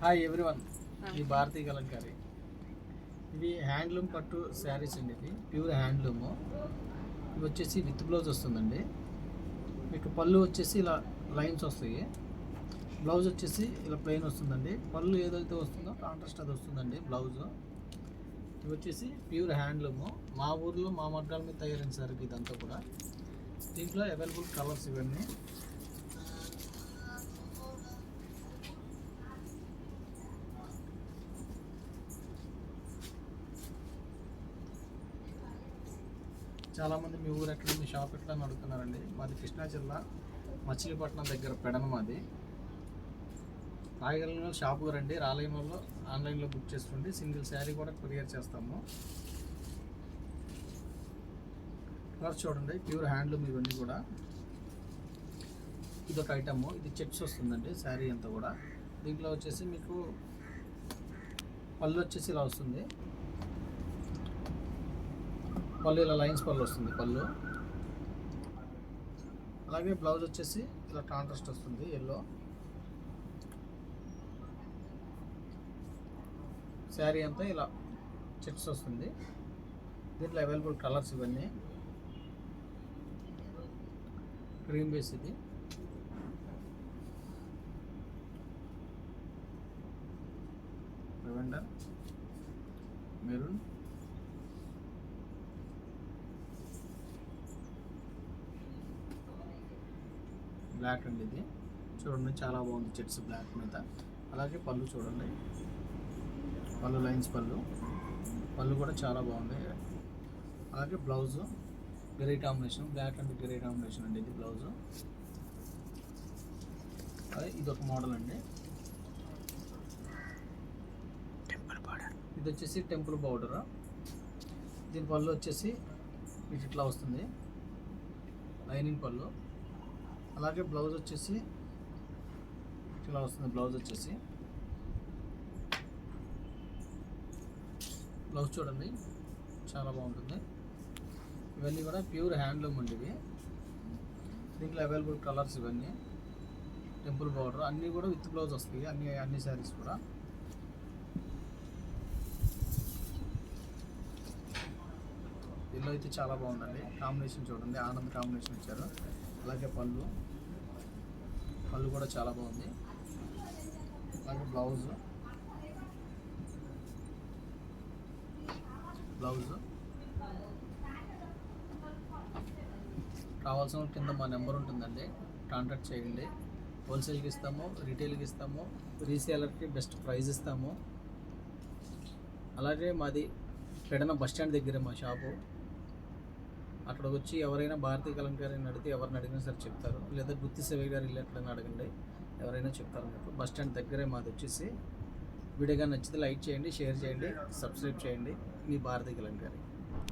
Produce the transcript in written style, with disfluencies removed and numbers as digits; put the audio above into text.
Hi everyone, ఈ భారతీయ కలంకారీ. ఇవి handloom పట్టు శారీస్ అండి. ఇవి ప్యూర్ హ్యాండ్లూము. ఇవి వచ్చేసి విత్ బ్లౌజ్ వస్తుందండి. మీకు పళ్ళు వచ్చేసి ఇలా లైన్స్ వస్తాయి, బ్లౌజ్ వచ్చేసి ఇలా ప్లెయిన్ వస్తుందండి. పళ్ళు ఏదైతే వస్తుందో కాంట్రాస్ట్ అది వస్తుందండి బ్లౌజ్. ఇవి వచ్చేసి ప్యూర్ హ్యాండ్లూము. మా ఊర్లో మా మగ్గాల మీద తయారైన సార్ ఇదంతా కూడా. దీంట్లో అవైలబుల్ కలర్స్ ఇవన్నీ. చాలామంది మీ ఊరు ఎక్కడ, మీ షాప్ ఎట్లా అని అడుగుతున్నారండి. మాది కృష్ణా జిల్లా మచిలీపట్నం దగ్గర పెడన మాది. రాయగలిగిన వాళ్ళు షాప్కి రండి, రాలేని వాళ్ళు ఆన్లైన్లో బుక్ చేసుకోండి. సింగిల్ శారీ కూడా కొరియర్ చేస్తాము. కలర్స్ చూడండి, ప్యూర్ హ్యాండ్లూమ్ ఇవన్నీ కూడా. ఇదొక ఐటమ్, ఇది చెక్స్ వస్తుందండి శారీ అంతా కూడా. దీంట్లో వచ్చేసి మీకు పళ్ళు వచ్చేసి ఇలా వస్తుంది, పళ్ళు ఇలా లైన్స్ పళ్ళు వస్తుంది పళ్ళు. అలాగే బ్లౌజ్ వచ్చేసి ఇలా కాంట్రాస్ట్ వస్తుంది ఎల్లో. శారీ అంతా ఇలా చెక్స్ వస్తుంది. దీంట్లో అవైలబుల్ కలర్స్ ఇవన్నీ. క్రీమ్ బేస్ ఇది, లెవెండర్, మెరూన్, బ్లాక్ అండి. ఇది చూడండి చాలా బాగుంది చెట్స్ బ్లాక్ మీద. అలాగే పళ్ళు చూడండి, పళ్ళు లైన్స్ పళ్ళు కూడా చాలా బాగుంది. అలాగే blouse grey combination, black and grey combination అండి ఇది బ్లౌజు. అదే ఇదొక మోడల్ అండి, టెంపుల్ బార్డర్. ఇది వచ్చేసి టెంపుల్ బార్డర్. దీని పళ్ళు వచ్చేసి మీకు ఇట్లా వస్తుంది, లైనింగ్ పళ్ళు. అలాగే బ్లౌజ్ వచ్చేసి ఇలా వస్తుంది. బ్లౌజ్ వచ్చేసి బ్లౌజ్ చూడండి చాలా బాగుంటుంది. ఇవన్నీ కూడా ప్యూర్ హ్యాండ్లూమ్ అండి ఇవి. దీంట్లో అవైలబుల్ కలర్స్ ఇవన్నీ. టెంపుల్ బార్డర్ అన్నీ కూడా విత్ బ్లౌజ్ వస్తాయి అన్ని శారీస్ కూడా. దీనిలో అయితే చాలా బాగుందండి కాంబినేషన్ చూడండి, ఆనంద్ కాంబినేషన్ ఇచ్చారు. అలాగే పళ్ళు కూడా చాలా బాగుంది. అలాగే బ్లౌజ్ కావాల్సిన కింద మా నెంబర్ ఉంటుందండి, కాంటాక్ట్ చేయండి. హోల్సేల్కి ఇస్తాము, రీటైల్కి ఇస్తాము, రీసేలర్కి బెస్ట్ ప్రైస్ ఇస్తాము. అలాగే మాది పెడన బస్ స్టాండ్ దగ్గర మా షాపు. అక్కడికి వచ్చి ఎవరైనా భారతీయ కలంకారీని అడిగితే ఎవరిని అడిగినా సరే చెప్తారు. లేదా గుత్తి శివయ్య గారు ఇల్లు ఎట్లయినా అడగండి, ఎవరైనా చెప్తారు మీకు. బస్ స్టాండ్ దగ్గరే మాది వచ్చేసి. వీడియోగా నచ్చితే లైక్ చేయండి, షేర్ చేయండి, సబ్స్క్రైబ్ చేయండి. మీ భారతీయ కలంకారీ.